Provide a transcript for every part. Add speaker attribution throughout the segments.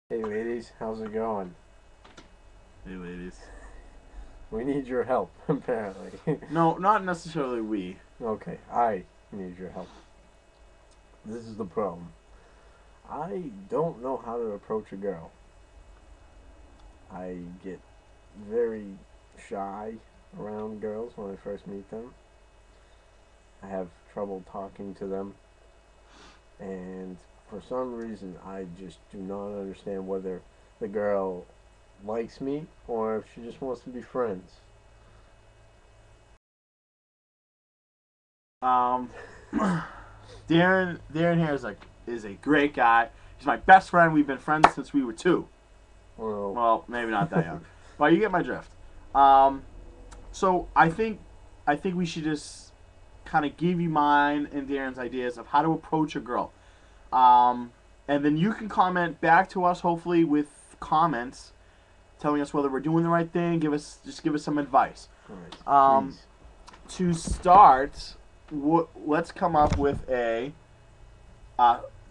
Speaker 1: Hey ladies, how's it going?
Speaker 2: Hey, ladies.
Speaker 1: We need your help, apparently.
Speaker 2: No, not necessarily we.
Speaker 1: Okay, I need your help. This is the problem. I don't know how to approach a girl. I get very shy around girls when I first meet them. I have trouble talking to them, and for some reason, I just do not understand whether the girl likes me or if she just wants to be friends.
Speaker 2: Um, Darren here is a great guy. He's my best friend. We've been friends since we were two.
Speaker 1: Well,
Speaker 2: Well, maybe not that young, but you get my drift. Um, so I think we should just kind of give you mine and Darren's ideas of how to approach a girl. And then you can comment back to us, hopefully with comments telling us whether we're doing the right thing. Give us some advice.
Speaker 1: alright,
Speaker 2: Um,
Speaker 1: please.
Speaker 2: to start, let's come up with a.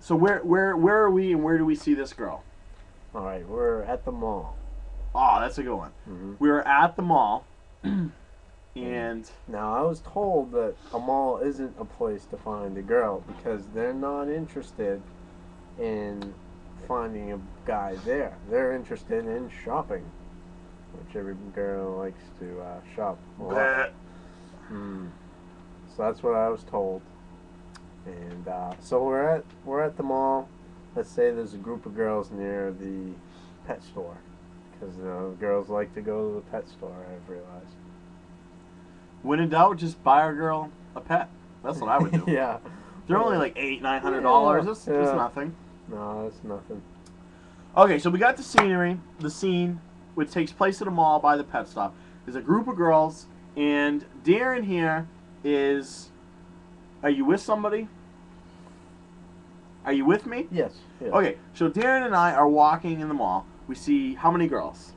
Speaker 2: So where are we and where do we see this girl?
Speaker 1: Alright, we're at the mall.
Speaker 2: Oh, that's a good one.
Speaker 1: Mm-hmm.
Speaker 2: We were at the mall, and
Speaker 1: Now, I was told that a mall isn't a place to find a girl because they're not interested in finding a guy there. They're interested in shopping, which every girl likes to shop a lot.
Speaker 2: bleh.
Speaker 1: Mm. So that's what I was told. And so we're at the mall. Let's say there's a group of girls near the pet store because girls like to go to the pet store. I've realized.
Speaker 2: When in doubt, just buy our girl a pet. That's what I would do.
Speaker 1: Yeah.
Speaker 2: They're only like $800-900. It's
Speaker 1: Yeah.
Speaker 2: nothing.
Speaker 1: No, that's nothing.
Speaker 2: Okay, so we got the scenery, the scene, which takes place at a mall by the pet stop. There's a group of girls, and Darren here is. Are you with somebody? Are you with me?
Speaker 1: Yes. Yes.
Speaker 2: Okay, so Darren and I are walking in the mall. We see how many girls?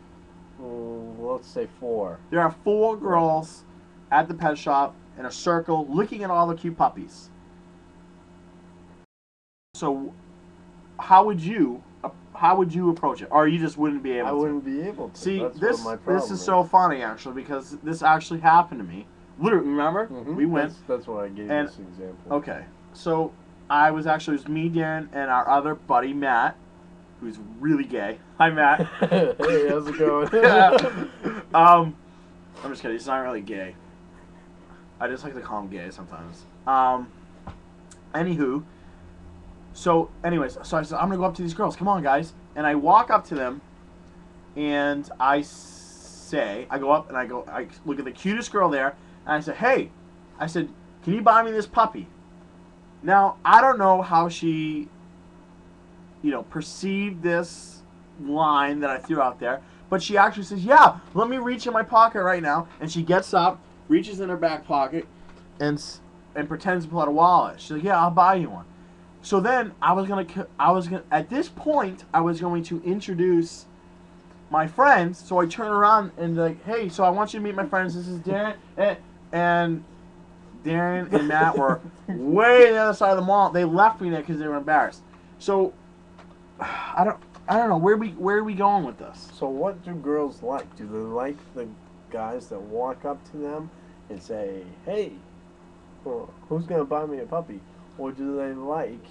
Speaker 1: Let's say 4.
Speaker 2: There are 4 girls at the pet shop in a circle looking at all the cute puppies. So, how would you approach it? Or you just wouldn't be able
Speaker 1: I
Speaker 2: to?
Speaker 1: wouldn't be able to.
Speaker 2: See,
Speaker 1: That's
Speaker 2: this
Speaker 1: what my problem
Speaker 2: this is so
Speaker 1: is.
Speaker 2: funny actually because this actually happened to me. Literally, remember?
Speaker 1: Mhm.
Speaker 2: We went.
Speaker 1: That's why I gave
Speaker 2: and-
Speaker 1: this example.
Speaker 2: Okay, so it was me, Darren, and our other buddy Matt, who's really gay. Hi, Matt.
Speaker 1: Hey, how's it going?
Speaker 2: I'm just kidding. He's not really gay. I just like to call him gay sometimes. Anywho, so anyways, so I said I'm gonna go up to these girls. Come on, guys. And I walk up to them, and I go up and I look at the cutest girl there, and I said, hey, I said, can you buy me this puppy? Now I don't know how she, perceived this line that I threw out there, but she actually says, yeah, let me reach in my pocket right now, and she gets up, reaches in her back pocket, and pretends to pull out a wallet. She's like, yeah, I'll buy you one. So then I was gonna at this point I was going to introduce my friends. So I turn around and like, hey, so I want you to meet my friends. This is Darren, and Darren and Matt were way on the other side of the mall. They left me there because they were embarrassed. So I don't know where are we going with this?
Speaker 1: So what do girls like? Do they like the guys that walk up to them and say, "Hey, well, who's gonna buy me a puppy?" Or do they like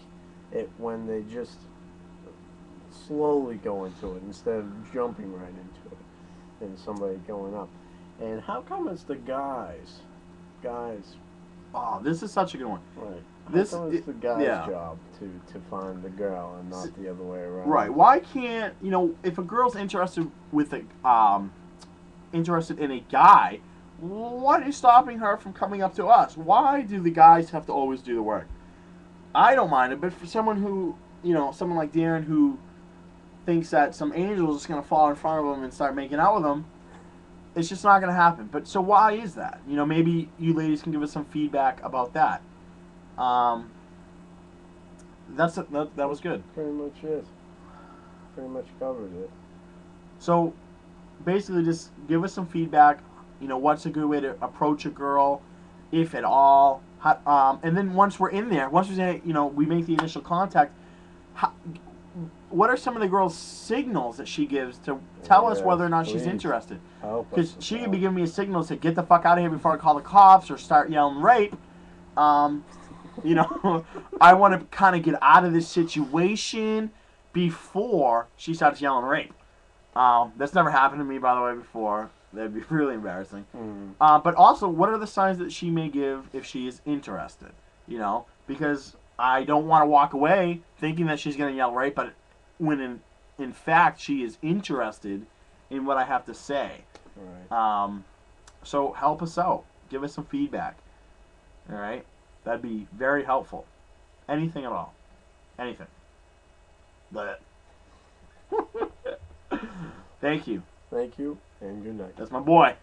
Speaker 1: it when they just slowly go into it instead of jumping right into it and somebody going up? And how come it's the guys,
Speaker 2: Oh, this is such a good one.
Speaker 1: right?
Speaker 2: This
Speaker 1: How come it's the guy's
Speaker 2: yeah.
Speaker 1: job to find the girl and not the other way around?
Speaker 2: Right. Why can't if a girl's interested interested in a guy, what is stopping her from coming up to us? Why do the guys have to always do the work? I don't mind it, but for someone who someone like Darren who thinks that some angel is just gonna fall in front of him and start making out with him, it's just not gonna happen. But so why is that? Maybe you ladies can give us some feedback about that. Um, that was good.
Speaker 1: Pretty much it. Pretty much covered it.
Speaker 2: So basically, just give us some feedback. What's a good way to approach a girl, if at all? And then once we're in there, once we say, we make the initial contact, how, what are some of the girl's signals that she gives to tell us
Speaker 1: Yes,
Speaker 2: whether or not she's
Speaker 1: please.
Speaker 2: interested?
Speaker 1: Help us
Speaker 2: Because
Speaker 1: with
Speaker 2: she
Speaker 1: that.
Speaker 2: could be giving me a signal to get the fuck out of here before I call the cops or start yelling rape. You know, I want to kind of get out of this situation before she starts yelling rape. That's never happened to me, by the way, before. That'd be really embarrassing. But also, what are the signs that she may give if she is interested? You know, because I don't want to walk away thinking that she's going to yell rape, but when in fact she is interested in what I have to say.
Speaker 1: Right.
Speaker 2: So help us out. Give us some feedback. All right? That'd be very helpful. Anything at all. Anything. But thank you.
Speaker 1: Thank you, and good night.
Speaker 2: That's my boy.